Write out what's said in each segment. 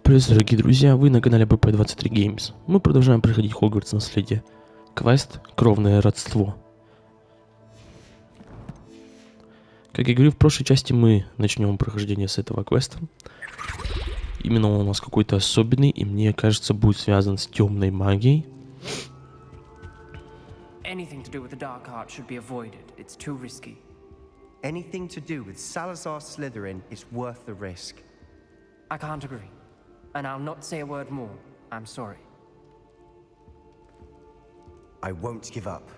Привет, дорогие друзья, вы на канале BP23 Games. Мы продолжаем проходить Хогвартс наследие. Квест «Кровное родство». Как я говорил, в прошлой части мы начнем прохождение с этого квеста. Именно он у нас какой-то особенный, и мне кажется, будет связан с темной магией. Anything to do with the dark art should be avoided. It's too risky. Anything to do with Salazar Slytherin is worth the risk. I can't agree. And I'll not say a word more. I'm sorry. I won't give up.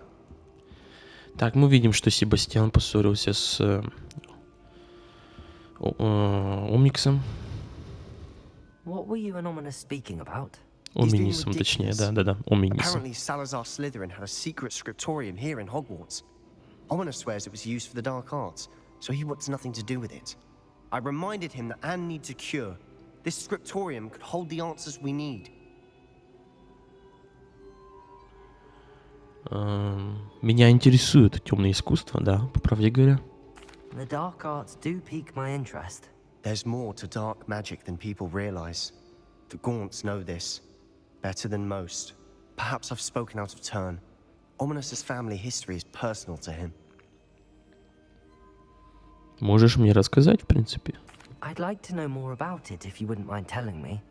Так, мы видим, что Себастьян поссорился с Омниксом. What were you and Ominous speaking about? Оминисом, точнее, да, Оминисом. Apparently Salazar Slytherin had a secret scriptorium here in Hogwarts. Ominous swears it was used for the dark arts, so he wants nothing to do with it. I reminded him that Anne needs a cure. This scriptorium could hold the answers we need. Меня интересует темное искусство, да, по правде говоря. The dark arts do pique my interest. There's more to dark magic than people realize. The Gaunts know this better than most. Perhaps I've spoken out of turn. Ominous's family history is personal to him. Можешь мне рассказать, в принципе? I'd like to know more about it if you wouldn't mind telling me.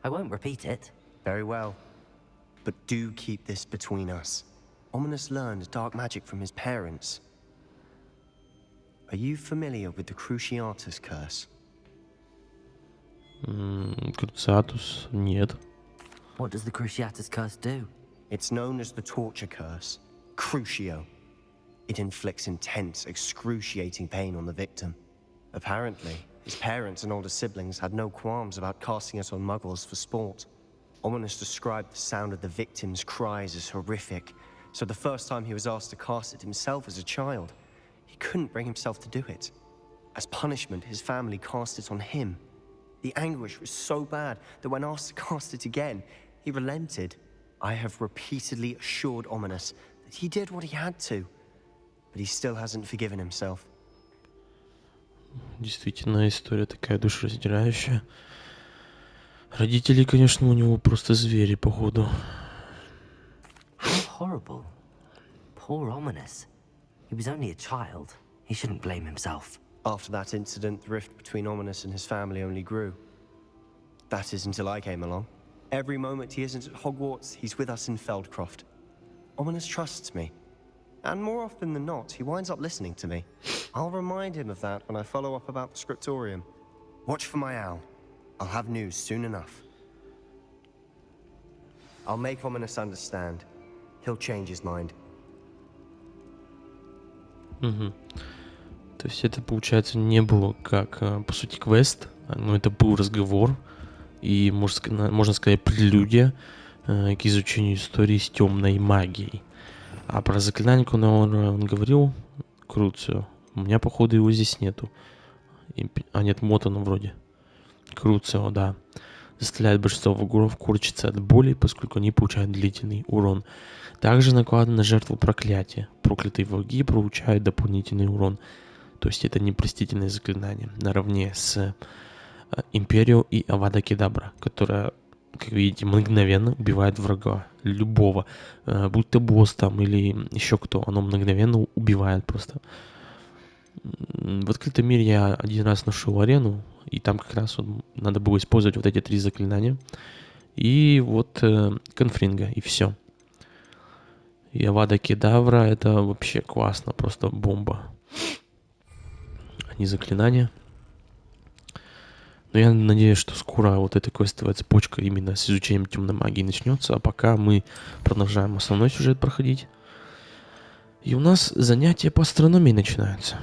I won't repeat it. Very well. But do keep this between us. Ominous learned dark magic from his parents. Are you familiar with the Cruciatus curse? Круциатус, нет. What does the Cruciatus curse do? It's known as the torture curse. Crucio. It inflicts intense, excruciating pain on the victim. Apparently, his parents and older siblings had no qualms about casting it on muggles for sport. Ominous described the sound of the victim's cries as horrific, so the first time he was asked to cast it himself as a child, he couldn't bring himself to do it. As punishment, his family cast it on him. The anguish was so bad that when asked to cast it again, he relented. I have repeatedly assured Ominous that he did what he had to, but he still hasn't forgiven himself. Действительно, история такая душераздирающая. Родители, конечно, у него просто звери, походу. How horrible. Poor Ominous. He was only a child. He shouldn't blame himself. After that incident, the rift between Ominous and his family only grew. That is until I came along. Every moment he isn't at Hogwarts, he's with us in Feldcroft. Ominous trusts me. And more often than not, he winds up listening to me. I'll remind him of that when I follow up about the scriptorium. Watch for my owl. I'll have news soon enough. I'll make Ominous understand. He'll change his mind. То есть это, получается, не было как, по сути, квест, но это был разговор и, можно сказать, прелюдия к изучению истории с темной магией. А про заклинание, когда он говорил, Круцио, у меня, походу, его здесь нету. А нет, Мотана вроде. Круцио, да. Заставляет большинство врагов корчиться от боли, поскольку они получают длительный урон. Также накладывает на жертву проклятие. Проклятые враги получают дополнительный урон. То есть это непростительное заклинание. Наравне с Империо и Авада Кедабра, которая, как видите, мгновенно убивает врага. Любого. Будь то босс там или еще кто. Оно мгновенно убивает просто. В открытом мире я один раз нашел арену. И там как раз вот надо было использовать вот эти 3 заклинания. И вот Конфринга. И все. И Авада Кедавра это вообще классно. Просто бомба. А не заклинания. Но я надеюсь, что скоро вот эта квестовая цепочка именно с изучением темной магии начнется. А пока мы продолжаем основной сюжет проходить. И у нас занятия по астрономии начинаются.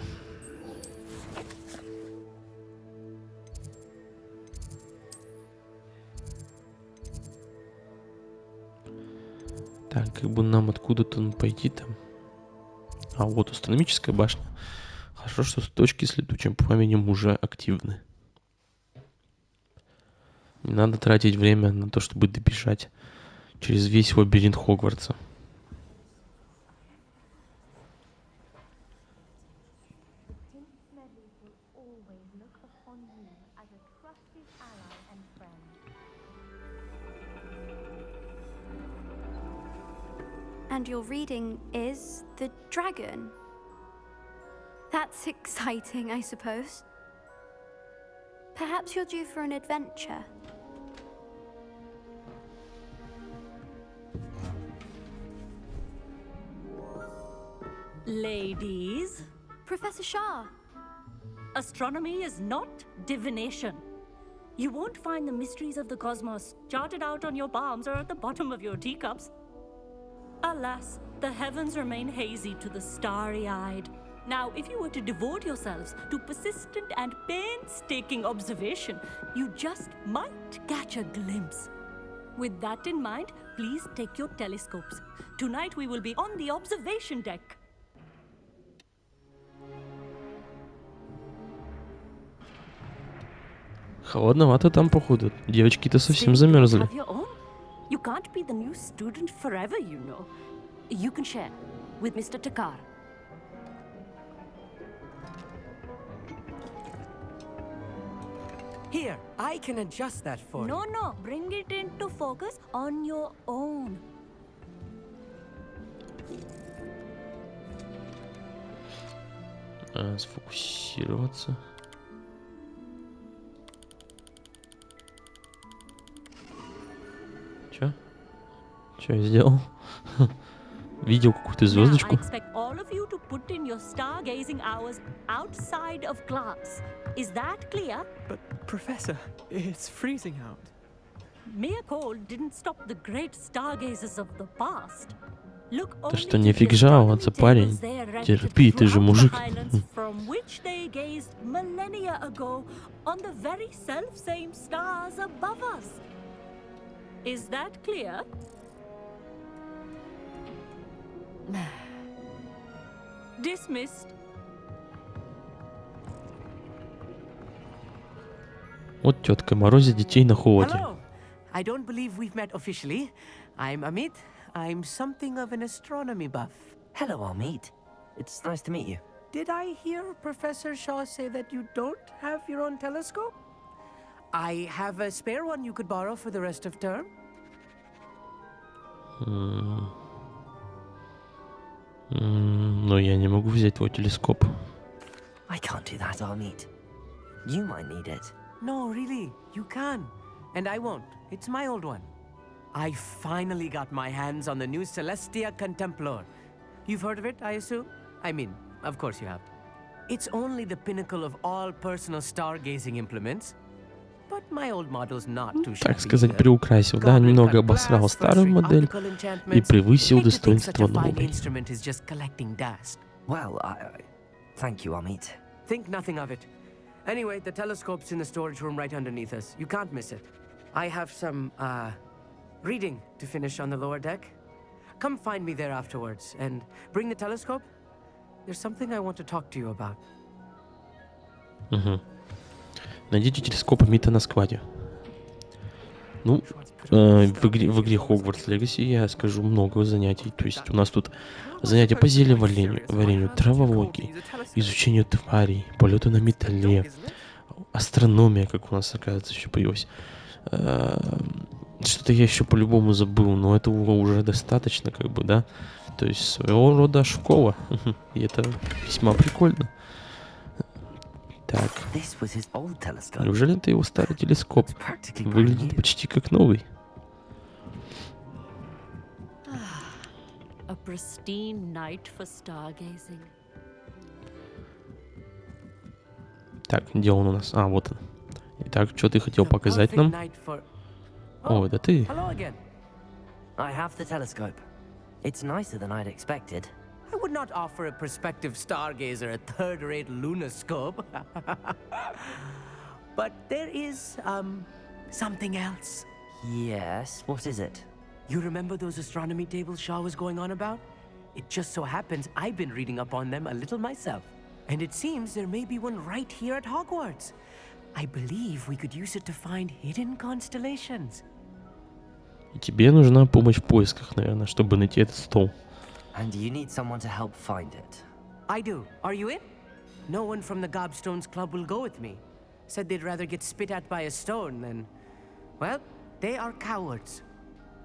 Так, как бы нам откуда-то пойти там. А вот астрономическая башня. Хорошо, что точки с летучим пламенем уже активны. Не надо тратить время на то, чтобы добежать через весь лабиринт Хогвартса. And your reading is the dragon. That's exciting, I suppose. Perhaps you're due for an adventure. Ladies, Professor Shah. astronomy is not divination. You won't find the mysteries of the cosmos charted out on your palms or at the bottom of your teacups. Alas, the heavens remain hazy to the starry-eyed. Now, if you were to devote yourselves to persistent and painstaking observation, you just might catch a glimpse. With that in mind, please take your telescopes. Tonight we will be on the observation deck. Холодновато там, походу. Девочки-то совсем Still, you замерзли. have your own. You can't be the new student forever, you know. You can share with Mr. Takar. Here, I can adjust that for you. No, bring it into focus on your own. Сфокусироваться. Чё? Чё я сделал? Видел какую-то Now, I звездочку? expect all of you to put in your stargazing hours outside of class. Is that clear? But, Professor, it's freezing out. Mere cold didn't stop the great stargazers of the past. Look Да only что, to нифиг the жаловаться, astronomy парень. tables they erected Терпи, ты же throughout the мужик. highlands from which they gazed millennia ago on the very self-same stars above us. Is that clear? Dismissed. Вот тетка морозит детей на холоде. Hello. I don't believe we've met officially. I'm Amit. I'm something of an astronomy buff. Hello, Amit. It's nice to meet you. Did I hear Professor Shaw say that you don't have your own telescope? I have a spare one you could borrow for the rest of term. Но я не могу взять твой телескоп. I can't do that, Amit. You might need it. No, really, you can. And I won't. It's my old one. I finally got my hands on the new Celestia Contemplar. You've heard of it, I assume? I mean, of course you have. It's only the pinnacle of all personal stargazing implements. But my old model's not too Так shabby сказать, either. приукрасил, да, Goblet немного cut обосрал glass, старую first-rate модель optical и enchantments. превысил Hate to think such достоинство a fine новой. instrument is just collecting dust. Well, thank you, Amit. Think nothing of it. Anyway, the telescope's in the storage room right underneath us. You can't miss it. I have some, reading to finish on the lower deck. Come find me there afterwards, and bring the telescope. There's something I want to talk to you about. Угу. Найдите телескоп Амита на складе. Ну, в игре Hogwarts Legacy я скажу много занятий. То есть у нас тут занятия по зельеварению, травологии, изучению тварей, полеты на металле, астрономия, как у нас, оказывается, еще появилась. Что-то я еще по-любому забыл, но этого уже достаточно, как бы, да. То есть своего рода школа. И это весьма прикольно. Так. This was his old telescope. Неужели это его старый телескоп? It's practically brand Выглядит new. почти как новый. A pristine night for stargazing. Так, где он у нас? А, вот он. Итак, что ты хотел The показать perfect нам? night for... О, это ты. Hello again. I have the telescope. It's nicer than I'd expected. I would not offer a prospective stargazer a third-rate lunoscope. But there is, something else. Yes, what is it? You remember those astronomy tables Shaw was going on about? It just so happens I've been reading up on them a little myself. And it seems there may be one right here at Hogwarts. I believe we could use it to find hidden constellations. И тебе нужна помощь в поисках, наверное, чтобы найти этот стол. And you need someone to help find it. I do. Are you in? No one from the Gobstones Club will go with me. Said they'd rather get spit at by a stone than... Well, they are cowards.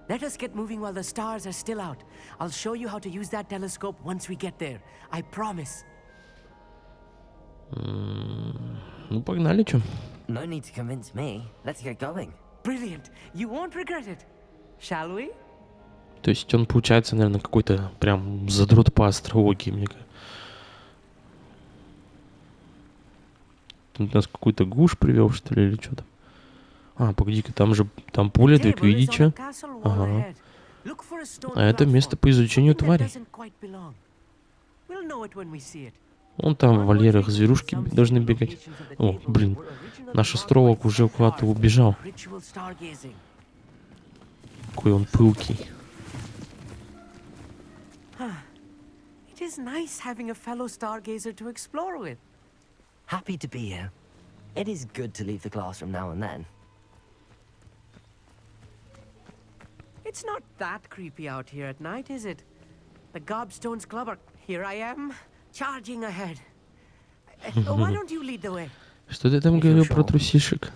Let us get moving while the stars are still out. I'll show you how to use that telescope once we get there. I promise. Ну, погнали, чё? No need to convince me. Let's get going. Brilliant. You won't regret it. Shall we? То есть он, получается, наверное, какой-то прям задрот по астрологии, мне кажется. Тут нас какой-то гуш привел, что ли, или что-то. А, погоди-ка, там поле для квиддича. Ага. А это место по изучению тварей. Вон там в вольерах зверушки должны бегать. О, блин, наш астролог уже куда-то убежал. Какой он пылкий. It is nice having a fellow stargazer to explore with. Happy to be here. It is good to leave the classroom now and then. It's not that creepy out here at night, is it? The Gobstones Club are... Here I am, charging ahead. Why don't you lead the way? Что ты там говорил про трусишек?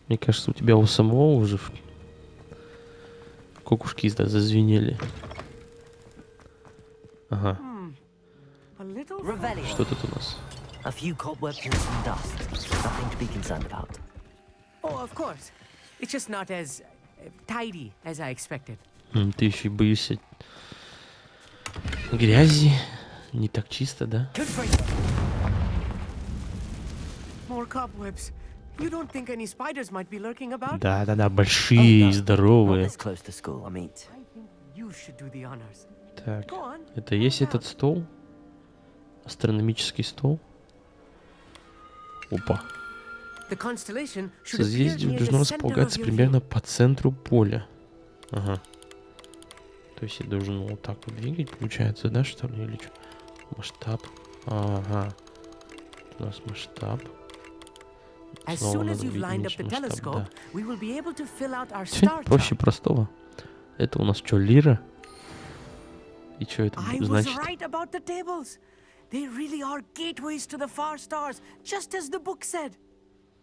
Мне кажется, у тебя у самого уже кукушки зазвенели. Ага. Что тут у нас? A few cobwebs and some dust. Nothing to be concerned about. Oh, of course. It's just not as tidy as I expected. Ты еще и боишься грязи. Не так чисто, да? More cobwebs. You don't think any spiders might be lurking about? Да, большие и здоровые. Not this close to school, I mean. I think you should do the honors. Так, это есть этот стол? Астрономический стол? Опа. Созвездие должно располагаться примерно по центру поля. Ага. То есть я должен вот так вот двигать, получается, да, что ли, или что? Масштаб. Ага. У нас масштаб. Снова надо увидеть масштаб, да. Все проще простого. Это у нас что, лира? И что это значит? They really are gateways to the far stars, just as the book said.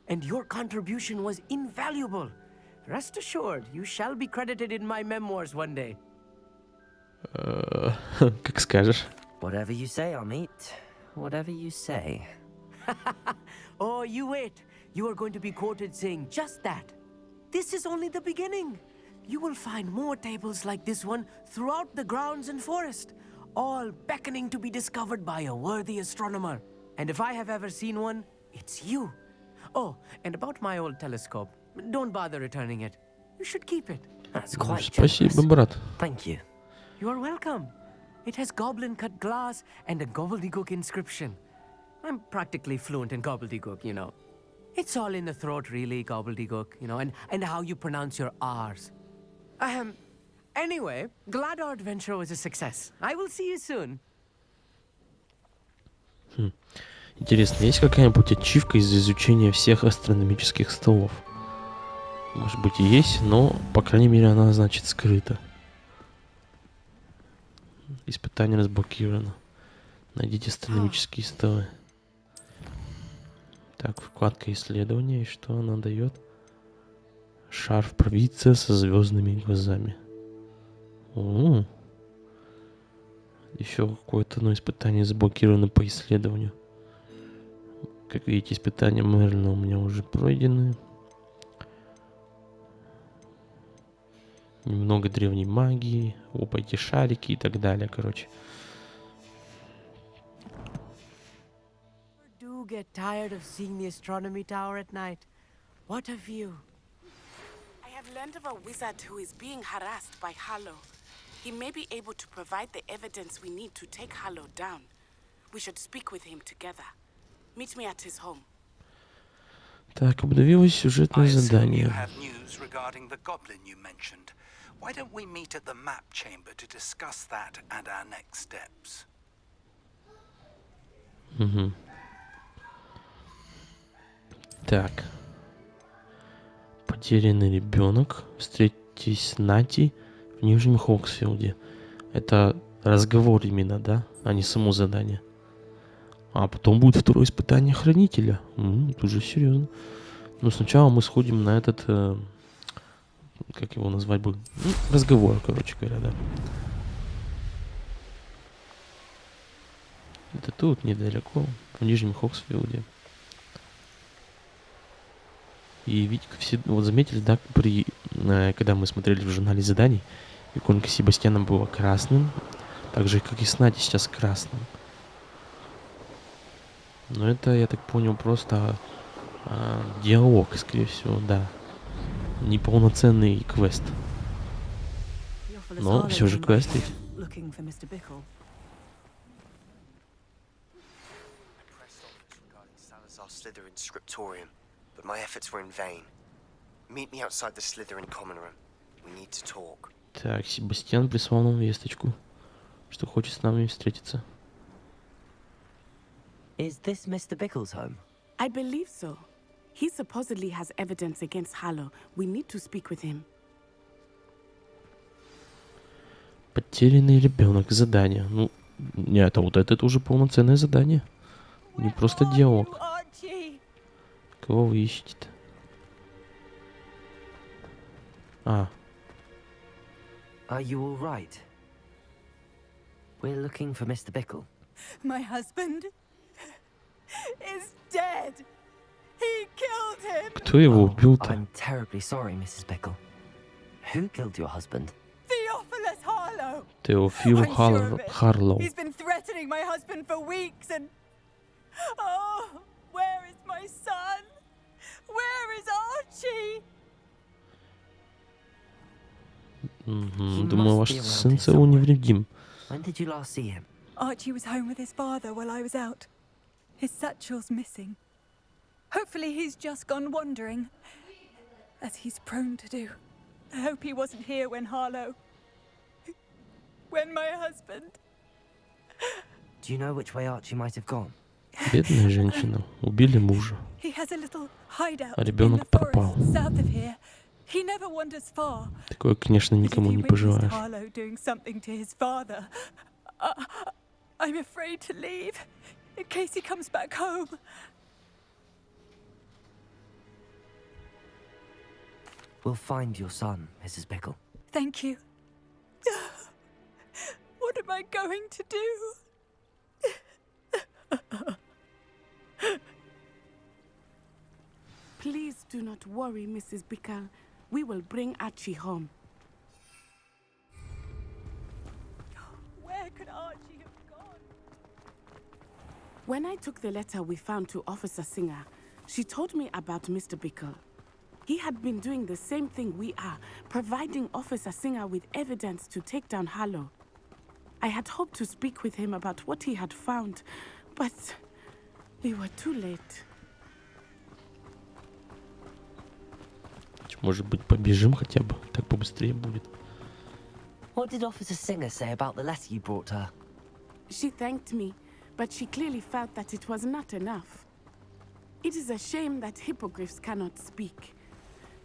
And your contribution was invaluable. Rest assured, you shall be credited in my memoirs one day. Как скажешь. Whatever you say, Amit. Whatever you say. Oh, you wait. You are going to be quoted saying just that. This is only the beginning. You will find more tables like this one throughout the grounds and forest, all beckoning to be discovered by a worthy astronomer. And if I have ever seen one, it's you. Oh, and about my old telescope, don't bother returning it. You should keep it. That's quite Спасибо, generous. брат. Thank you. You are welcome. It has goblin-cut glass and a gobbledygook inscription. I'm practically fluent in gobbledygook, you know. It's all in the throat, really, gobbledygook, you know, and how you pronounce your R's. Anyway, glad our adventure was a success. I will see you soon. Интересно, есть какая-нибудь ачивка из изучения всех астрономических столов? Может быть и есть, но, по крайней мере, она, значит, скрыта. Испытание разблокировано. Найдите астрономические столы. Так, вкладка исследования. И что она дает? Шарф провидца со звездными глазами. Еще какое-то одно испытание заблокировано по исследованию. Как видите, испытания Мерлина у меня уже пройдены. Немного древней магии, опайте шарики и так далее, короче. Do get tired of seeing the astronomy tower at night. What a view. I have learned of a wizard who is being harassed by Harlow. He may be able to provide the evidence we need to take Harlow down. We should speak with him together. Meet me at his home. Так, обновилось сюжетное задание. Why don't we meet at the map chamber to discuss that and our next steps? Угу. Так. Потерянный ребенок. Встретитесь с Нати в Нижнем Хоксфилде. Это разговор именно, да? А не само задание. А потом будет второе испытание хранителя. Это уже серьезно. Но сначала мы сходим на этот как его назвать бы? Ну, разговор, короче говоря, да. Это тут, недалеко, в Нижнем Хоксфилде. И ведь все вот заметили, да, когда мы смотрели в журнале заданий, иконка Себастьяна была красным, так же, как и с Надей сейчас красным. Но это, я так понял, просто диалог, скорее всего, да. Неполноценный квест. Но все же квест ведь. Slytherin's scriptorium, but my efforts were in vain. Meet me outside the Slytherin common room. We need to talk. Так, Себастьян прислал нам весточку, что хочет с нами встретиться. Is this Mr. Bickle's home? I believe so. He supposedly has evidence against Harlow. We need to speak with him. Потерянный ребенок. Задание. Ну, нет, а вот это уже полноценное задание. Не просто диалог. Кого вы ищете-то? Are you all right? We're looking for Mr. Bickle. My husband is dead. He killed him. Кто его убил-то? I'm terribly sorry, Mrs. Bickle. Who killed your husband? Theophilus Harlow. Теофил Харлоу. He's been threatening my husband for weeks and... Oh, where is my son? Where is Archie? Думаю, ваш сын цел невредим. When did you last see him? Archie was home with his father while I was out. His satchel's missing. Hopefully he's just gone wandering, as he's prone to do. I hope he wasn't here when Harlow... when my husband... Do you know which way Archie might have gone? Бедная женщина. Убили мужа. He has a little hideout А in the ребенок пропал. forest south of here. He never wanders far. Такое, конечно, никому не пожелаешь. Harlow doing something to his father. I'm afraid to leave in case he comes back home. We'll find your son, Mrs. Bickle. Thank you. What am I going to do? Please do not worry, Mrs. Bickle. We will bring Archie home. Where could Archie have gone? When I took the letter we found to Officer Singer, she told me about Mr. Bickle. He had been doing the same thing we are, providing Officer Singer with evidence to take down Harlow. I had hoped to speak with him about what he had found, but we were too late. Может быть, побежим хотя бы? Так побыстрее будет. What did Officer Singer say about the letter you brought her? She thanked me, but she clearly felt that it was not enough. It is a shame that hippogriffs cannot speak.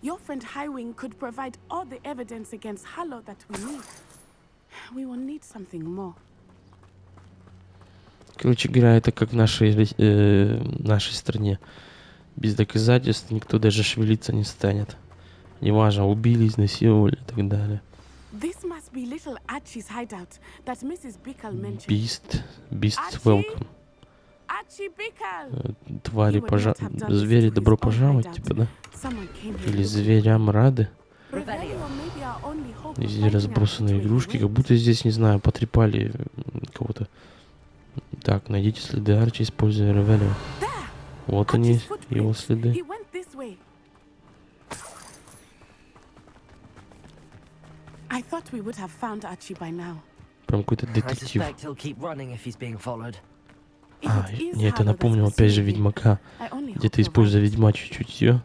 Your friend Highwing could provide all the evidence against Harlow that we need. We will need something more. Короче говоря, это как в нашей стране. Без доказательств никто даже шевелиться не станет. Неважно, убили, изнасиловали и так далее. This must be little Archie's hideout that Mrs. Bickle mentioned. Beast welcome. Archie Bickle! Твари, звери, добро пожаловать, типа, да? Или зверям рады. Здесь разбросанные игрушки, как будто здесь, не знаю, потрепали кого-то. Так, найдите следы Арчи, используя Ревелио. Вот они, его следы. Прям какой-то детектив. Нет, это напомнил опять же Ведьмака, где ты, используя ведьмачье чутье,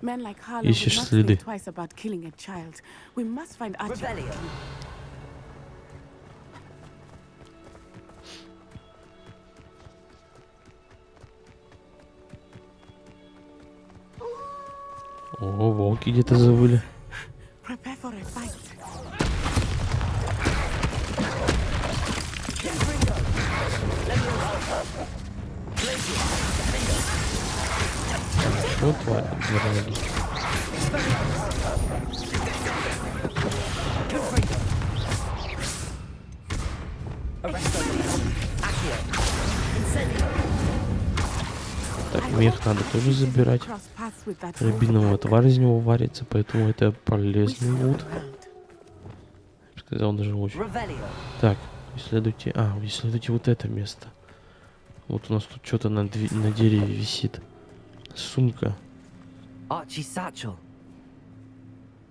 ищешь следы. О, волки где-то завыли. Вот тварь, Мех надо тоже забирать. Рябиновая тварь из него варится, поэтому это полезный лут. Я бы сказал, даже очень. Так, исследуйте... исследуйте вот это место. Вот у нас тут что-то на дереве висит. Сумка. Archie's satchel.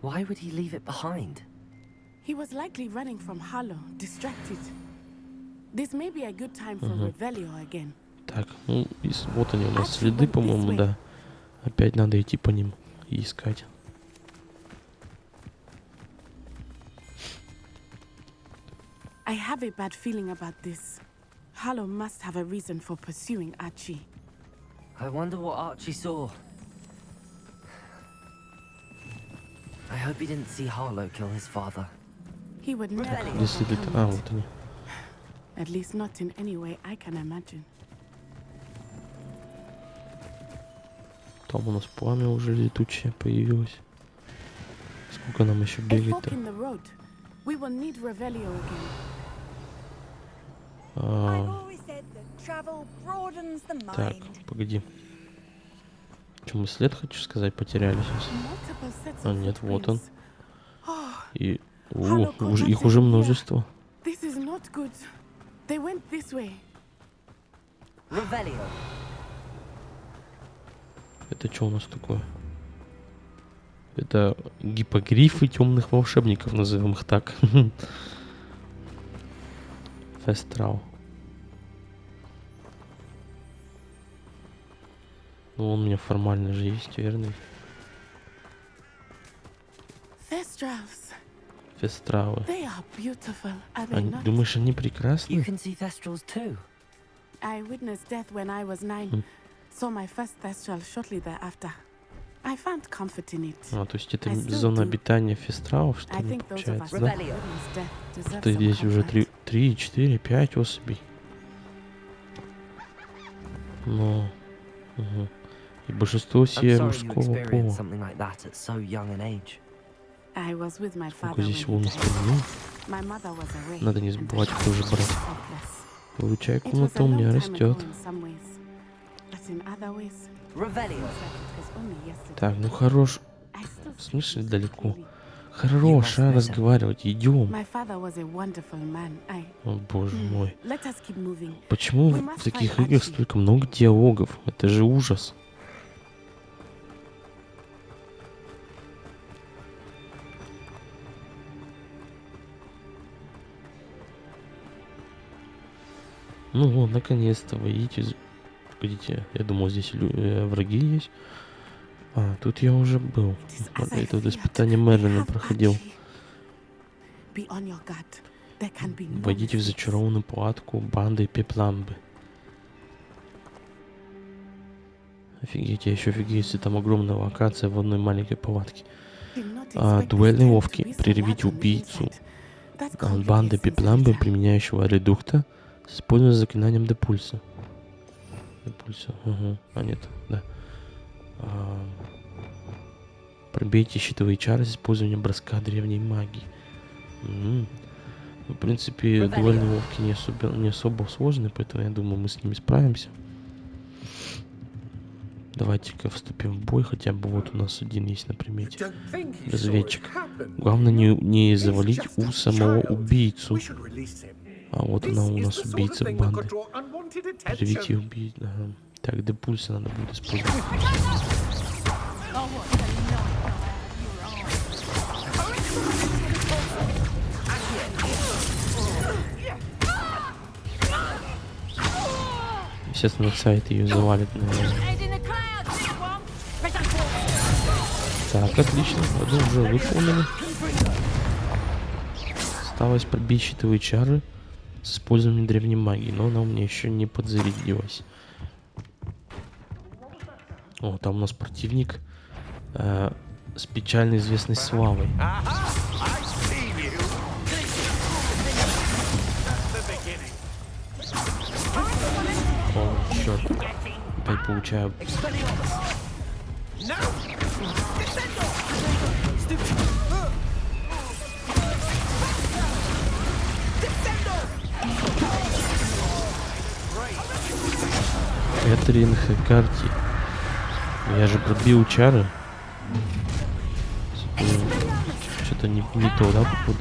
Why would he leave it behind? He was likely running from Harlow, distracted. This may be a good time for Revelio again. Так, ну, вот они у нас следы, по-моему, да. Опять надо идти по ним и искать. I have a bad feeling about this. Harlow must have a reason for pursuing Archie. I wonder what Archie saw. I hope he didn't see Harlow kill his father. He would never. Где следы? Вот они. At least not in any way I can imagine. Там у нас пламя уже летучее появилось. Сколько нам еще бегать-то? Так, погоди. Что, мы след, хочу сказать, потеряли сейчас? А, нет, вот он. И... их уже множество. Это что у нас такое? Это гипогрифы темных волшебников, назовем их так. Фестрал. Ну, он у меня формально же есть, верный. Фестравы. Думаешь, они прекрасны? Saw my first Thestral shortly thereafter. I found comfort in it. То есть это зона обитания фестралов, что ли, получается, да? Что здесь уже 3, 4, 5 особей. Ну, и большинство все мужского пола. Сколько здесь вон остальных? Надо не забывать их тоже брать. Получай, комната у меня растет. Так, ну хорош. В смысле далеко? Хорош, разговаривать, идем. О, боже мой. Почему в таких играх столько много диалогов? Это же ужас. Ну вот, наконец-то выйдите. Погодите, я думал, здесь враги есть. Тут я уже был. Это вот испытание Мерлина проходил. Войдите в зачарованную палатку банды Пепламбы. Офигеть, я еще офигею, если там огромная локация в одной маленькой палатке. Дуэльные ловки. Прервите убийцу банды Пепламбы, применяющего редукта, с использованием заклинанием Депульса. Депульса, нет, да. Пробейте щитовые чары с использованием броска древней магии. В принципе, дуэльные ловки не особо сложные, поэтому я думаю, мы с ними справимся. Давайте-ка вступим в бой, хотя бы вот у нас один есть на примете. Разведчик. Главное не завалить у самого убийцу. Вот она у нас убийца банды. Прервите убийцу. Так, Депульса надо будет использовать. Естественно, сайт ее завалит, наверное. Так, отлично. Один уже выполнили. Осталось пробить щитовые чары с использованием древней магии, но она у меня еще не подзарядилась. О, там у нас противник с печально известной славой. О, черт. Опять получаю. Кэтрин Хекарти. Я же пробил чары. Что-то не то, да, походу?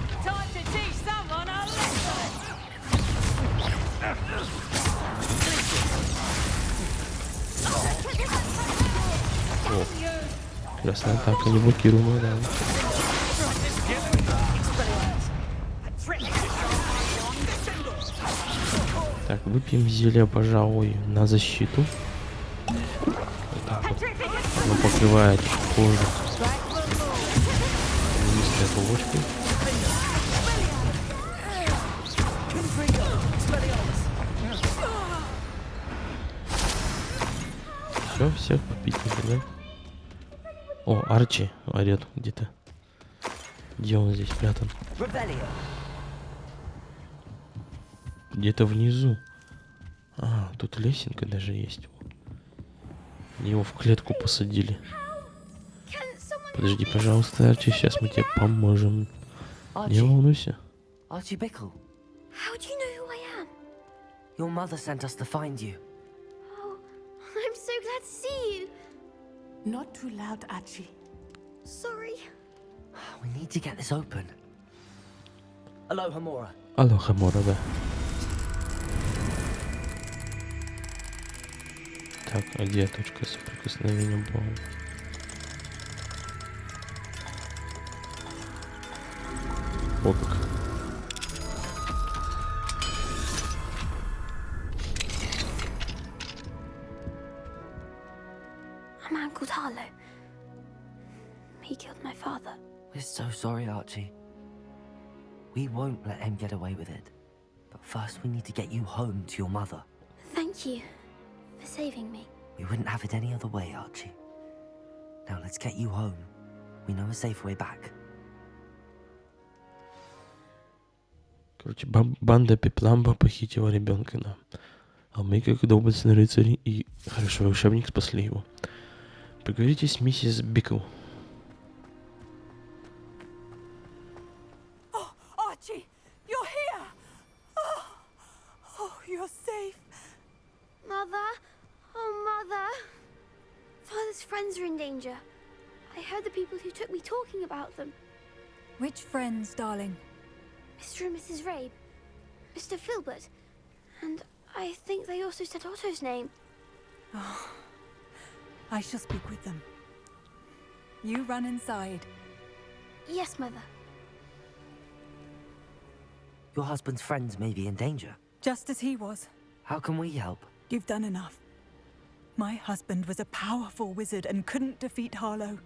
О, красная атака, не блокируемая, да. Так, выпьем зелье, пожалуй, на защиту. Вот так вот. Оно покрывает кожу низкой оболочкой. Все, всех попить надо, да? О, Арчи орет где-то. Где он здесь спрятан? Где-то внизу. А, тут лесенка даже есть. Его в клетку посадили. Подожди, пожалуйста, Арчи, сейчас мы тебе поможем. Не волнуйся. Archie Bickle, How do you know who I am? your mother sent us to find you. Oh, I'm so glad to see you. Not too loud, Archie. Sorry. We need to get this open. Aloha, Mora. Алоха, Мора, да. Так, а где точка соприкосновения была? О как. A man called Harlow. He killed my father. We're so sorry, Archie. We won't let him get away with it. But first we need to get you home to your mother. Thank you for saving me. We wouldn't have it any other way, Archie. Now let's get you home. We know a safe way back. Короче, банда Пепламба похитила ребенка, да. А мы, как доблестные рыцари и хороший волшебник, спасли его. Поговорите с миссис Бикл. Oh, Archie, you're here! Oh, you're safe. Mother? Oh, Mother. Father's friends are in danger. I heard the people who took me talking about them. Which friends, darling? Mr. and Mrs. Rabe, Mr. Filbert, and I think they also said Otto's name. Oh, I shall speak with them. You run inside. Yes, Mother. Your husband's friends may be in danger. Just as he was. How can we help? You've done enough. My husband was a powerful wizard and couldn't defeat Harlow.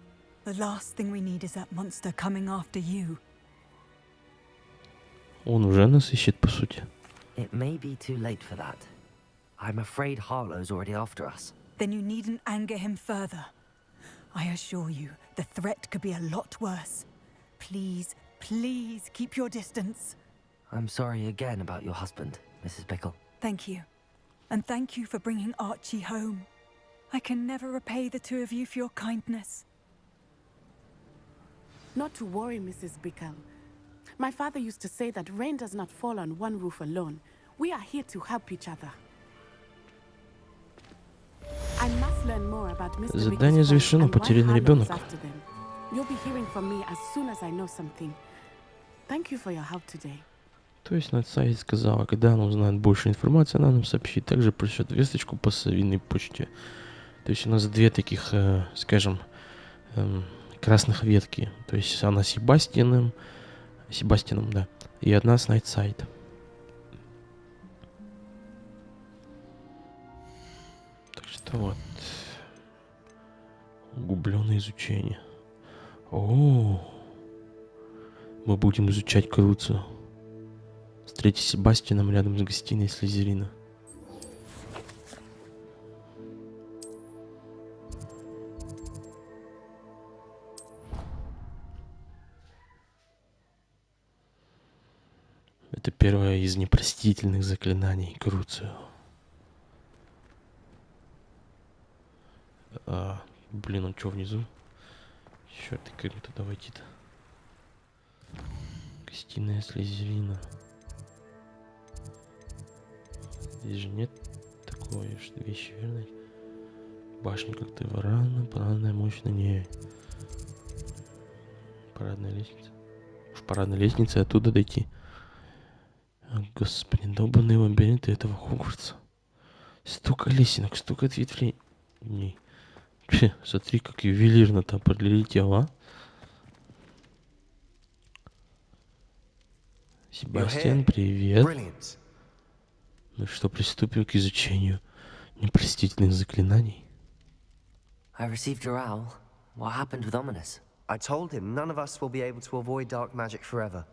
The last thing we need is that monster coming after you. Он уже нас ищет, по сути. It may be too late for that. I'm afraid Harlow's already after us. Then you needn't anger him further. I assure you, the threat could be a lot worse. Please, please keep your distance. I'm sorry again about your husband, Mrs. Bickle. Thank you. And thank you for bringing Archie home. I can never repay the two of you for your kindness. Not to worry, Mrs. Bickle. My father used to say that rain does not fall on one roof alone. We are here to help each other. I must learn more about Mr. Задание Bickle's завершено. friends and why Потерянный Harlow is ребёнок. after them. You'll be hearing from me as soon as I know something. Thank you for your help today. То есть Найтсайд сказала, когда она узнает больше информации, она нам сообщит. Также пришлет весточку по совиной почте. То есть у нас две таких, скажем, красных ветки. То есть она с Себастьяном, да, и одна с Найтсайд. Так что вот. Углублённое изучение. О, мы будем изучать Круцию. Встретить с Себастьяном рядом с гостиной Слизерина. Это первое из непростительных заклинаний Круцию. Блин, он что внизу? Черт, как мне туда войти-то? Гостиная Слизерина. Здесь же нет такой вещи, верно? Башня как ты варана, парадная мощная не. Парадная лестница. В парадной лестнице оттуда дойти. Господи, долбаные лабиринты этого Хогвартса. Столько лесенок, столько ответвлений. Смотри, как ювелирно-то прилетел, а? Себастьян, привет. Brilliant. Ну что, приступим к изучению непростительных заклинаний. I received your owl. What happened with Ominous? I told him none of us will be able to avoid dark magic forever.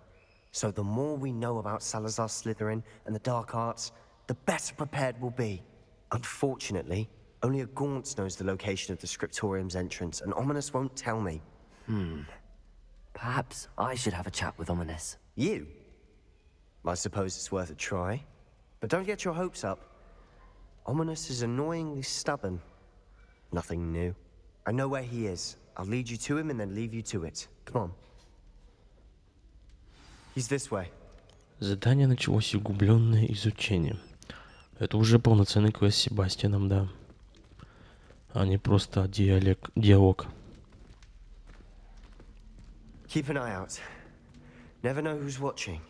So the more we know about Salazar Slytherin and the dark arts, the better prepared we'll be. Unfortunately, only a Gaunt knows the location of the Scriptorium's entrance, and Ominous won't tell me. Perhaps I should have a chat with Ominous. You? I suppose it's worth a try. But don't get your hopes up. Ominous is annoyingly stubborn. Nothing new. I know where he is. I'll lead you to him and then leave you to it. Come on. He's this way. Задание началось углублённое изучение. Это уже полноценный квест с Себастьяном, да. А не просто диалог. Keep an eye out. Never know who's watching.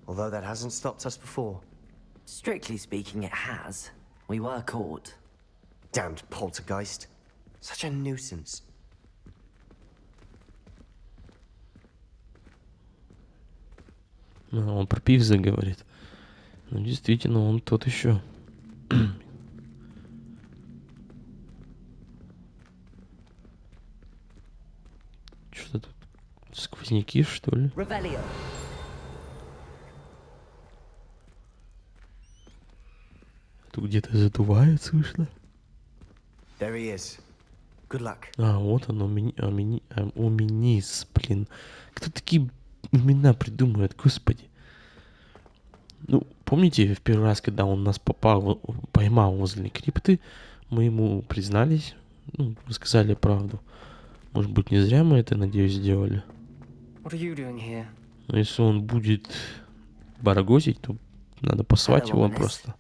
Although that hasn't stopped us before. Strictly speaking, it has. We were caught. Damned poltergeist. Such a nuisance. Ну, он про Пивза говорит. Ну, действительно, он тот еще. Что тут? Сквозняки, что ли? Revelio. Тут где-то задувает, слышно? There he is. Good luck. А, вот он, Уминис, блин. Кто такие имена придумывает, господи? Ну, помните, в первый раз, когда он нас поймал возле крипты, мы ему признались, ну, рассказали правду. Может быть, не зря мы это, надеюсь, сделали. What are you doing here? Но если он будет барагозить, то надо послать его просто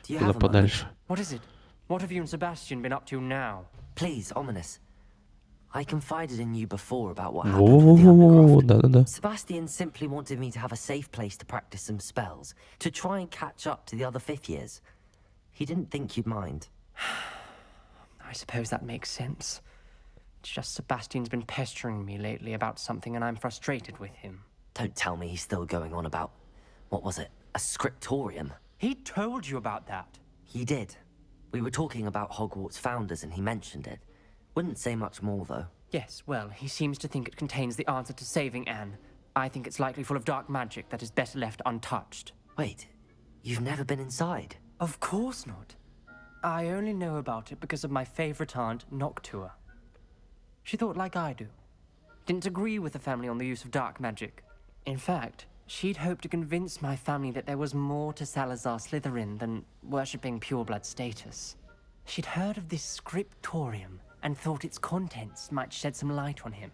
куда подальше. What is it? What have you and Sebastian been up to now? Please, Ominous. I confided in you before about what happened with the Undercroft. Да-да-да. Sebastian simply wanted me to have a safe place to practice some spells, to try and catch up to the other fifth years. He didn't think you'd mind. I suppose that makes sense. It's just Sebastian's been pestering me lately about something and I'm frustrated with him. Don't tell me he's still going on about, what was it, a scriptorium? He told you about that. He did. We were talking about Hogwarts founders and he mentioned it. Wouldn't say much more, though. Yes, well, he seems to think it contains the answer to saving Anne. I think it's likely full of dark magic that is better left untouched. Wait, you've never been inside? Of course not. I only know about it because of my favorite aunt, Noctua. She thought like I do. Didn't agree with the family on the use of dark magic. In fact, she'd hoped to convince my family that there was more to Salazar Slytherin than worshipping pureblood status. She'd heard of this scriptorium and thought its contents might shed some light on him.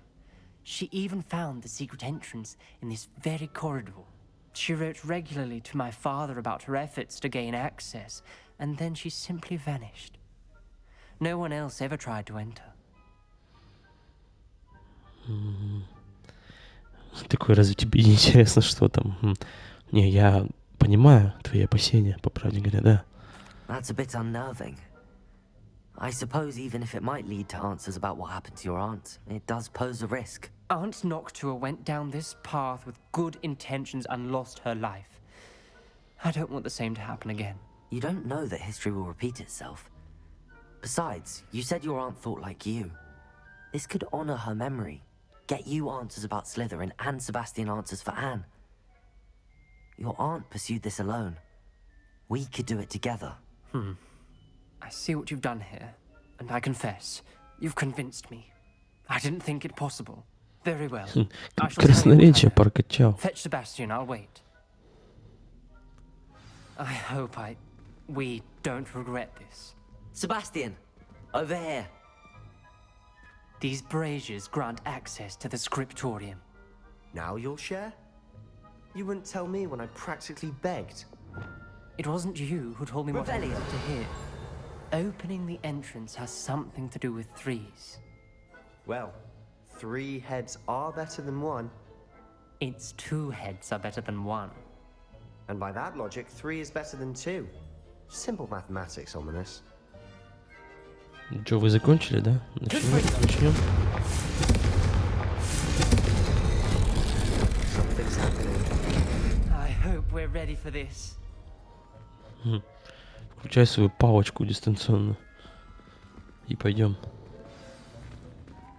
She even found the secret entrance in this very corridor. She wrote regularly to my father about her efforts to gain access, and then she simply vanished. No one else ever tried to enter. Такое, разве тебе не интересно, что там? Не, я понимаю твои опасения, по правде говоря, да. That's a bit unnerving. I suppose even if it might lead to answers about what happened to your aunt, it does pose a risk. Aunt Noctua went down this path with good intentions and lost her life. I don't want the same to happen again. You don't know that history will repeat itself. Besides, you said your aunt thought like you. This could honor her memory, get you answers about Slytherin and Sebastian answers for Anne. Your aunt pursued this alone. We could do it together. I see what you've done here, and I confess, you've convinced me. I didn't think it possible. Very well. I shall tell you what I Красноречие know. прокачал. Fetch Sebastian, I'll wait. I hope we don't regret this. Sebastian, over here. These braziers grant access to the scriptorium. Now you'll share? You wouldn't tell me when I practically begged. It wasn't you who told me what I Revelio. wanted to hear. opening the entrance has something to do with threes. Well, 3 heads are better than 1. Its 2 heads are better than 1. And by that logic, 3 is better than 2. Simple mathematics, Ominous. Что, вы закончили, да? Начнем. Something's happening. I hope we're ready for this. Включай свою палочку дистанционно. И пойдем.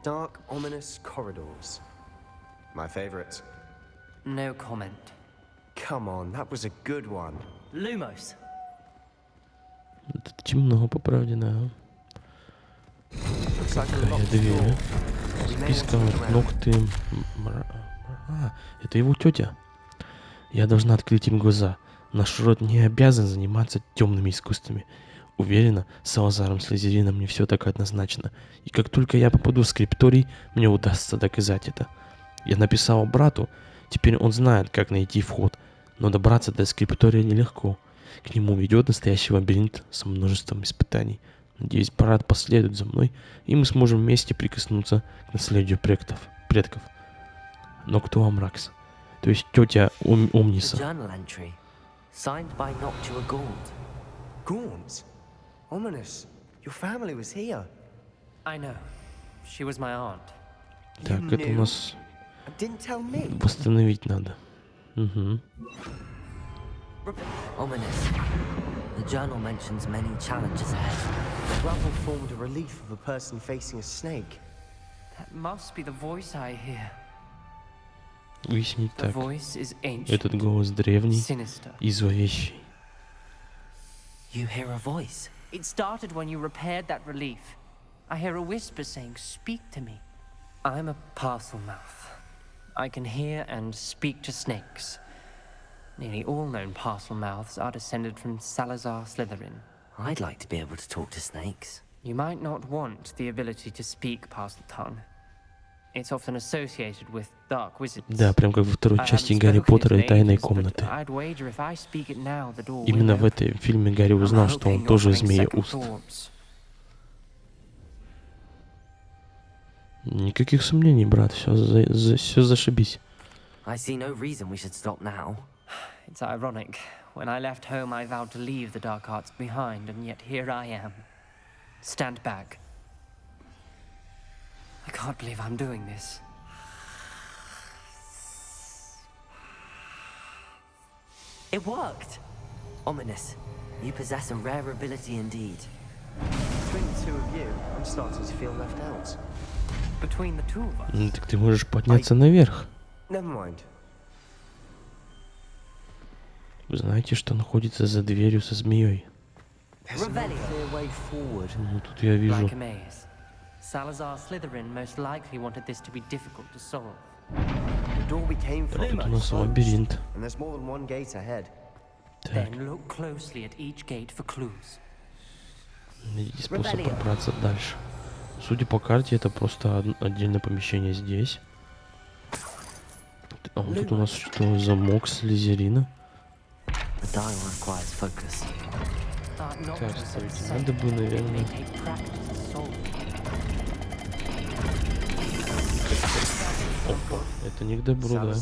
Dark, ominous corridors. My favorite. No comment. Come on, that was a good one. Lumos. Это темно, по правде, да. Looks like a Какая locked дверь, door. а? Записка от ногты. Это его тетя. Я должна открыть им глаза. Наш род не обязан заниматься темными искусствами. Уверена, с Салазаром Слизерином не все так однозначно. И как только я попаду в скрипторий, мне удастся доказать это. Я написала брату, теперь он знает, как найти вход. Но добраться до скриптория нелегко. К нему ведет настоящий лабиринт со множеством испытаний. Надеюсь, брат последует за мной, и мы сможем вместе прикоснуться к наследию предков. Но кто Амракс? То есть тетя Омниса. Signed by Noctua Gaunt. Gaunt? Ominous. Your family was here. I know. She was my aunt. Так, это у нас Didn't tell me. восстановить надо. Угу. Ominous. The journal mentions many challenges ahead. The rubble formed a relief of a person facing a snake. That must be the voice I hear. Выяснить The так. voice is ancient, Этот голос древний sinister. и зловещий. You hear a voice. It started when you repaired that relief. I hear a whisper saying, "Speak to me." I'm a parcel mouth. I can hear and speak to snakes. Nearly all known parcel mouths are descended from Salazar Slytherin. I'd like to be able to talk to snakes. You might not want the ability to speak parcel tongue. It's often associated with dark wizards. Да, прям как во второй части Гарри Поттера и Тайной комнаты. Именно в этом фильме Гарри узнал, что он тоже змея-уст. Никаких сомнений, брат, все зашибись. I see no reason we should stop now. It's ironic. When I left home, I vowed to leave the dark arts behind, and yet here I am. Stand back. I can't believe I'm doing this. It worked! Ominous. You possess a rare ability indeed. Between the two of you, I'm starting to feel left out. Between the two of us? Так ты можешь подняться наверх. Never mind. Вы знаете, что находится за дверью со змеей? Ну, тут я вижу. Like a maze. Salazar Slytherin most likely wanted this to be difficult to solve. The door we came from. Тут у нас лабиринт. And there's more than one gate ahead. Так, Then look closely at each gate for clues. найди способ пробраться дальше. Судя по карте, это просто отдельное помещение здесь. А вот тут у нас что, замок Слизерина? The dial requires focus. Так, стойте, надо бы, наверное... Опа, это не к добру, да?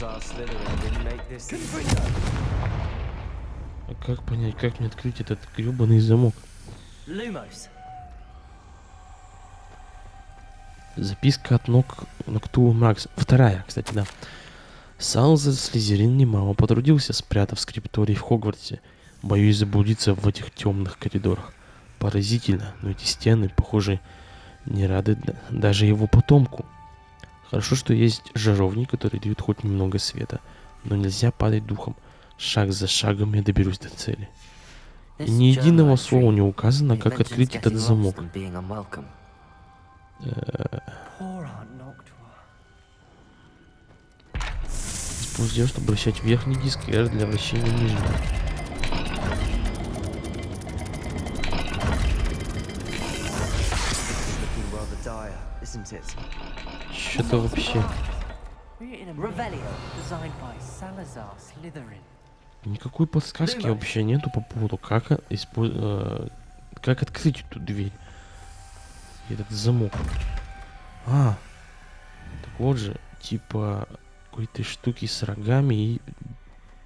А как понять, как мне открыть этот гребаный замок? Записка от Ноктуа Макс. Вторая, кстати, да. Салазар Слизерин немало потрудился, спрятав скрипторий в Хогвартсе. Боюсь заблудиться в этих темных коридорах. Поразительно, но эти стены, похоже, не рады даже его потомку. Хорошо, что есть жаровни, которые дают хоть немного света, но нельзя падать духом. Шаг за шагом я доберусь до цели. И ни единого слова не указано, как открыть этот замок. Используем, чтобы вращать верхний диск, и R для вращения нижнего. Что-то вообще... Никакой подсказки вообще нету по поводу, как Как открыть эту дверь? Этот замок. А, так вот же, типа какой-то штуки с рогами и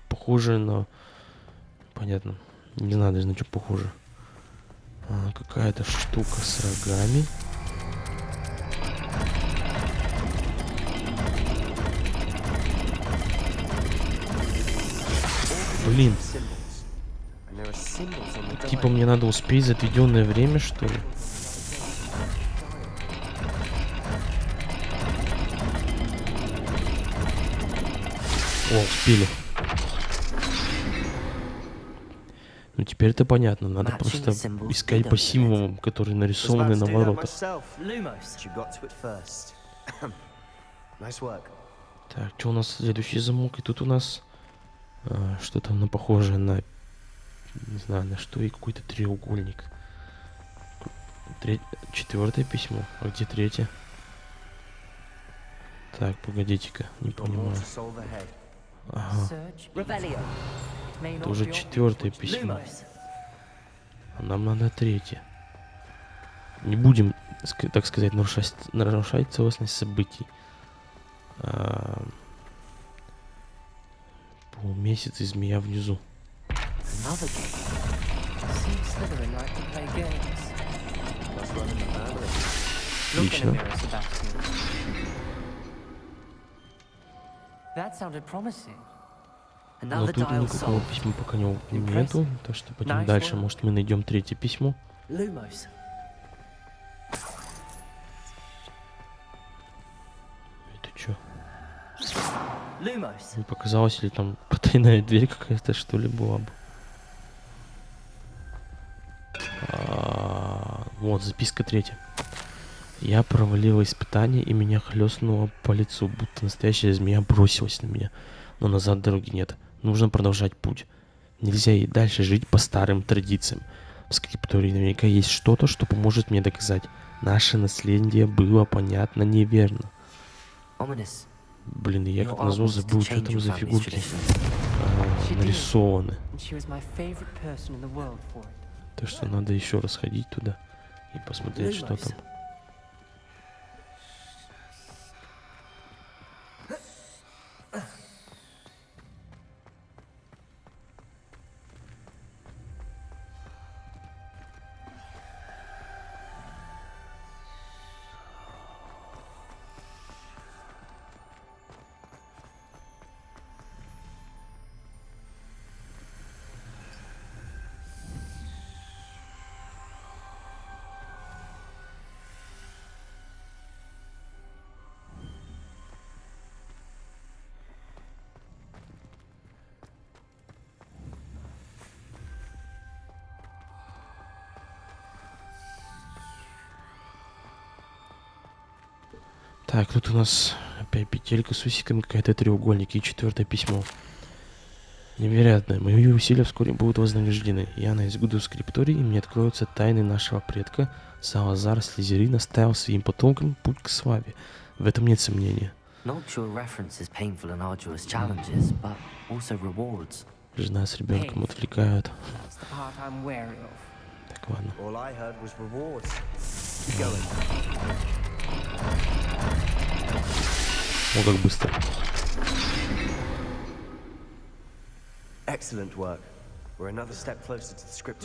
похоже на... Понятно. Не знаю даже на что похоже. Какая-то штука с рогами. Блин. Типа мне надо успеть за отведенное время, что ли? О, успели. Ну теперь это понятно. Надо просто искать по символам, которые нарисованы на воротах. Так, что у нас следующий замок? И тут у нас что-то похожее на... Не знаю, на что, и какой-то треугольник. Четвертое письмо. А где третье? Так, погодите-ка, не понимаю. Ага. Это уже четвертое письмо. А нам надо третье. Не будем, так сказать, нарушать целостность событий. Полумесяц и змея внизу. Отлично. Но тут никакого письма пока нету, так что пойдем дальше. Может, мы найдем третье письмо. Это что? Не показалось, или там потайная дверь какая-то, что ли, была бы? Вот, записка третья. Я провалила испытание, и меня хлестнуло по лицу, будто настоящая змея бросилась на меня. Но назад дороги нет. Нужно продолжать путь. Нельзя и дальше жить по старым традициям. В скриптории наверняка есть что-то, что поможет мне доказать. Наше наследие было, понятно, неверно. Блин, я как назло забыл, что там за фигурки нарисованы. Так что надо еще раз ходить туда и посмотреть, что там. Так, тут у нас опять петелька с усиками, какая-то треугольник и четвертое письмо. Невероятно. Мои усилия вскоре будут вознаграждены. Я найду скрипторий, и мне откроются тайны нашего предка. Салазар Слизерин оставил своим потомкам путь к славе. В этом нет сомнения. Жена с ребенком отвлекают. Так, ладно. О, как быстро.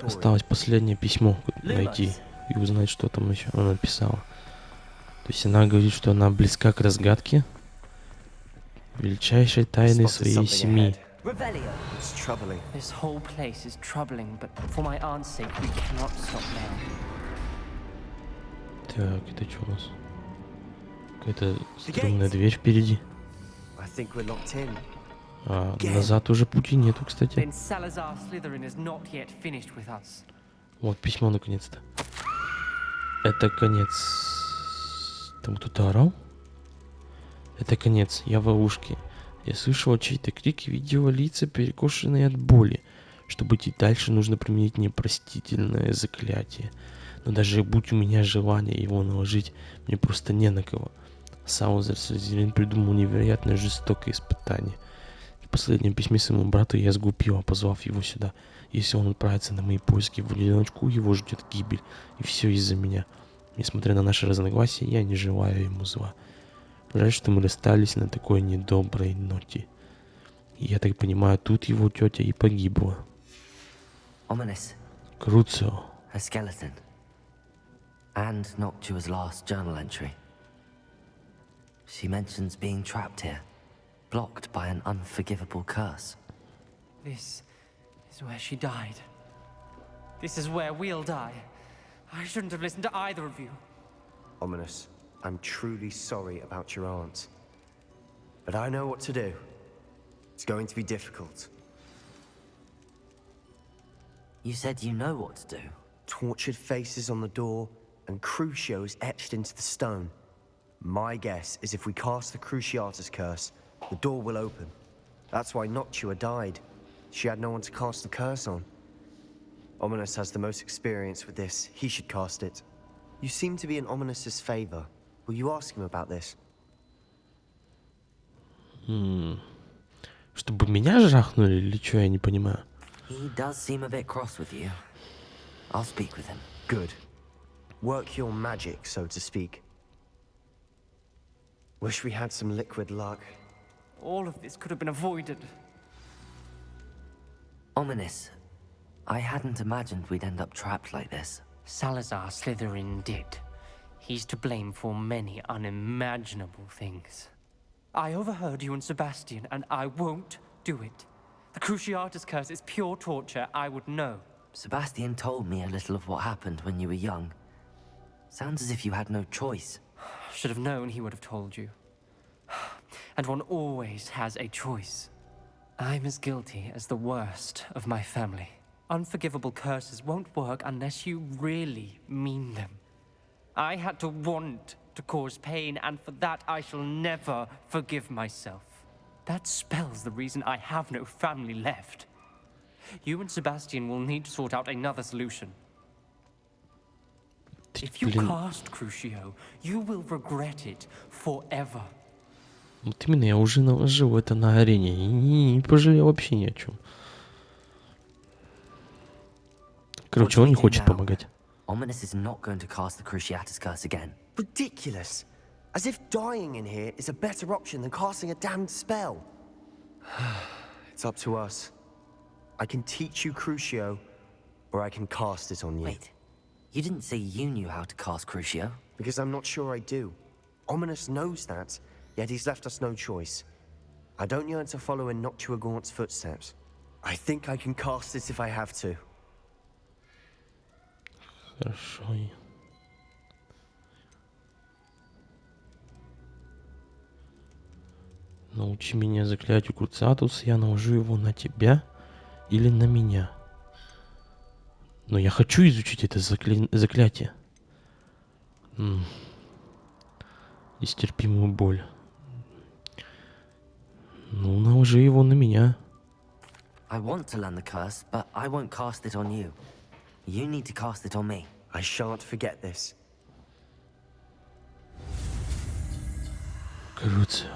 Осталось последнее письмо найти и узнать, что там еще она написала. То есть она говорит, что она близка к разгадке величайшей тайны своей семьи. Так, это что у нас? Какая-то струнная дверь впереди. А назад уже пути нету, кстати. Вот письмо наконец-то. Это конец. Там кто-то орал? Это конец. Я в ловушке. Я слышала чей-то крик и видела лица, перекошенные от боли. Чтобы идти дальше, нужно применить непростительное заклятие. Но даже будь у меня желание его наложить, мне просто не на кого. Салазар Слизерин придумал невероятно жестокое испытание. последнем письме своему брату я сглупила, позвав его сюда. Если он отправится на мои поиски в одиночку, его ждет гибель. И все из-за меня. Несмотря на наши разногласия, я не желаю ему зла. Жаль, что мы расстались на такой недоброй ноте. И я так понимаю, тут его тетя и погибла. Ominous. Круцио. A skeleton. And Noctua's last journal entry. She mentions being trapped here, blocked by an unforgivable curse. This is where she died. This is where we'll die. I shouldn't have listened to either of you. Ominous, I'm truly sorry about your aunt. But I know what to do. It's going to be difficult. You said you know what to do. Tortured faces on the door and Crucios etched into the stone. My guess is if we cast the Cruciatus curse, the door will open. That's why Noctua died. She had no one to cast the curse on. Ominous has the most experience with this. He should cast it. You seem to be in Ominous's favor. Will you ask him about this? Чтобы меня жахнули или что, я не понимаю. He does seem a bit cross with you. I'll speak with him. Good. Work your magic, so to speak. Wish we had some liquid luck. All of this could have been avoided. Ominous. I hadn't imagined we'd end up trapped like this. Salazar Slytherin did. He's to blame for many unimaginable things. I overheard you and Sebastian, and I won't do it. The Cruciatus curse is pure torture. I would know. Sebastian told me a little of what happened when you were young. Sounds as if you had no choice. Should have known he would have told you. And one always has a choice. I'm as guilty as the worst of my family. Unforgivable curses won't work unless you really mean them. I had to want to cause pain, and for that I shall never forgive myself. That spells the reason I have no family left. You and Sebastian will need to sort out another solution. If you cast Crucio, you will regret it forever. Вот именно, я уже наложил это на арене и не пожалел вообще ни о чем. Короче, он не хочет помогать. Ominous is not going to cast the Cruciatus curse again. Ridiculous. As if dying in here is a better option than casting a damned spell. It's up to us. I can teach you Crucio, or I can cast it on you. Wait, you didn't say you knew how to cast Crucio? Because I'm not sure I do. Ominous knows that, yet he's left us no choice. I don't yearn to follow in Noctua Gaunt's footsteps. I think I can cast it if I have to. Хорошо. Научи меня заклятию Круциатус, я наложу его на тебя или на меня. Но я хочу изучить это заклятие. Нестерпимую боль. Ну, наложи его на меня. I want to learn the curse, but I won't cast it on you. You need to cast it on me. I shan't forget this. Круцио.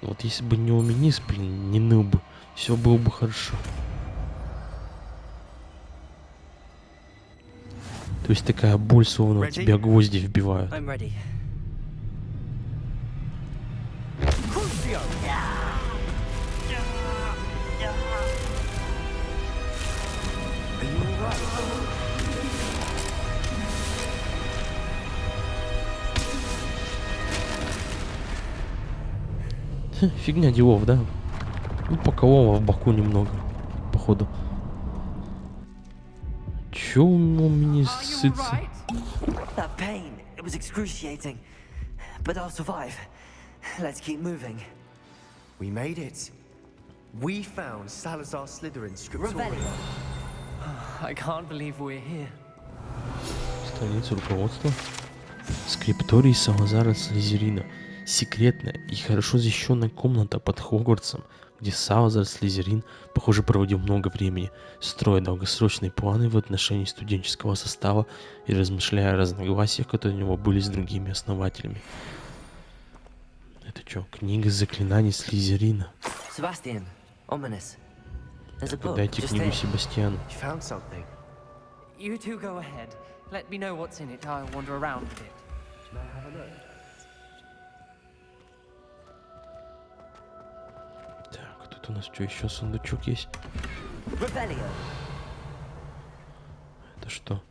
Вот если бы не Уминис, блин, не ныл бы, все было бы хорошо. То есть такая боль, словно в тебя гвозди вбивают. I'm ready. Фигня делов, да? Ну, поколола в боку немного, походу. Чё он мне сытся? That pain, it was excruciating. But I'll survive. Let's keep moving. We made it. We found Salazar Slytherin's scriptorium. I can't believe we're here. Страница руководства. Скрипторий Салазара Слизерина. Секретная и хорошо защищенная комната под Хогвартсом, где Салазар Слизерин, похоже, проводил много времени, строя долгосрочные планы в отношении студенческого состава и размышляя о разногласиях, которые у него были с другими основателями. Это что, книга заклинаний Слизерина? Sebastian, ominous. There's a book Дайте just книгу here. Себастьяну. You found something. You two go ahead. Let me know what's in it. I'll wander around a bit. Так, тут у нас что, еще сундучок есть? Revelio. Это что?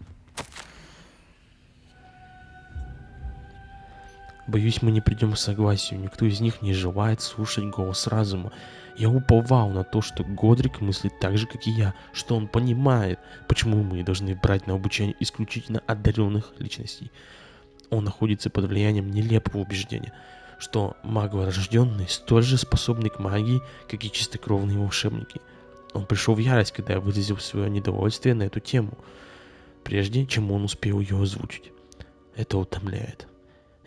Боюсь, мы не придем к согласию. Никто из них не желает слушать голос разума. Я уповал на то, что Годрик мыслит так же, как и я, что он понимает, почему мы должны брать на обучение исключительно одаренных личностей. Он находится под влиянием нелепого убеждения, что маглорожденные столь же способны к магии, как и чистокровные волшебники. Он пришел в ярость, когда я выразил свое недовольствие на эту тему, прежде чем он успел ее озвучить. Это утомляет.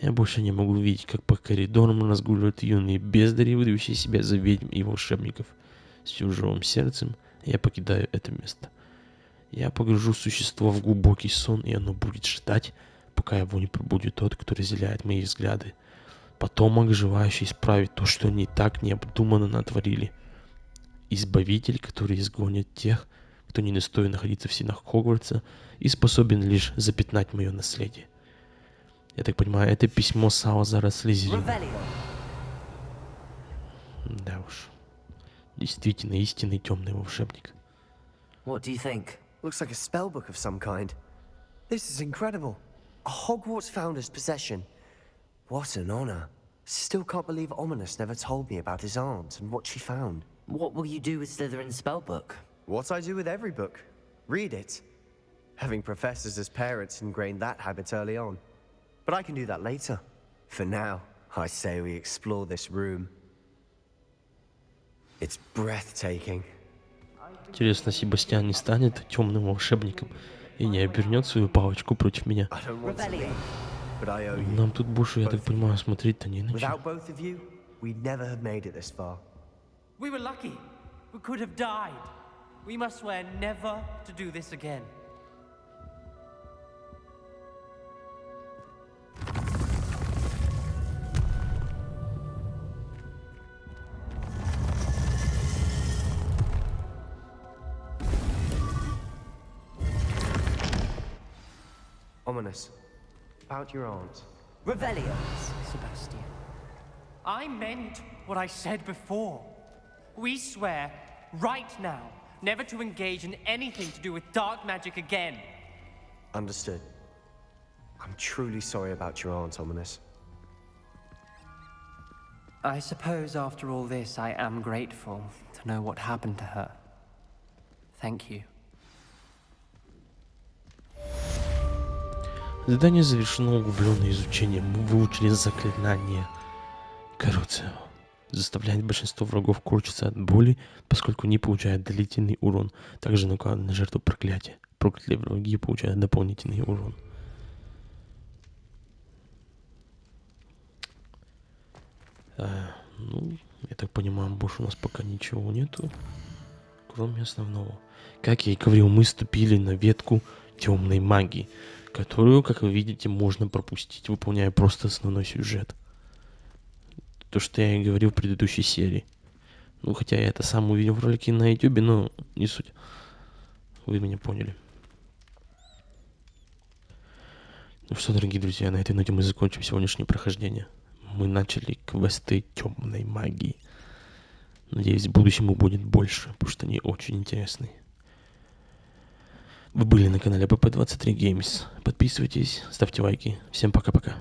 Я больше не могу видеть, как по коридорам разгуливают юные бездари, выдающие себя за ведьм и волшебников. С тяжелым сердцем я покидаю это место. Я погружу существо в глубокий сон, и оно будет ждать, пока его не пробудит тот, кто разделяет мои взгляды. Потомок, желающий исправить то, что они так необдуманно натворили. Избавитель, который изгонит тех, кто не достоин находиться в стенах Хогвартса и способен лишь запятнать мое наследие. Я так понимаю, это письмо Салазара Слизерина. Да уж. Действительно, истинный темный волшебник. What do you think? Looks like a spellbook of some kind. This is incredible. A Hogwarts founder's possession. What an honor. Still can't believe Ominous never told me about his aunt and what she found. What will you do with Slytherin's spellbook? What I do with every book. Read it. Having professors as parents ingrained that habit early on. But I can do that later. For now, I say we explore this room. It's breathtaking. Интересно, Себастьян не станет темным волшебником и не обернет свою палочку против меня. I don't want to be, but I owe you. Нам тут больше, я так понимаю, смотреть-то не на Without чем. both of you, we'd never have made it this far. We were lucky. We could have died. We must swear never to do this again. Ominous. About your aunt. Revelio. Sebastian. I meant what I said before. We swear, right now, never to engage in anything to do with dark magic again. Understood. I'm truly sorry about your aunt, Ominous. I suppose after all this, I am grateful to know what happened to her. Thank you. Задание завершено, углублённое изучение. Мы выучили заклинание Коррупция. Заставляет большинство врагов корчиться от боли, поскольку они получают длительный урон. Также накладывает на жертву проклятие. Проклятые враги получают дополнительный урон. Ну, я так понимаю, больше у нас пока ничего нету, кроме основного. Как я и говорил, мы ступили на ветку темной магии, которую, как вы видите, можно пропустить, выполняя просто основной сюжет. То, что я и говорил в предыдущей серии. Ну, хотя я это сам увидел в ролике на YouTube, но не суть. Вы меня поняли. Ну что, дорогие друзья, на этой ноте мы закончим сегодняшнее прохождение. Мы начали квесты темной магии. Надеюсь, в будущем их будет больше, потому что они очень интересные. Вы были на канале PP23 Games. Подписывайтесь, ставьте лайки. Всем пока-пока.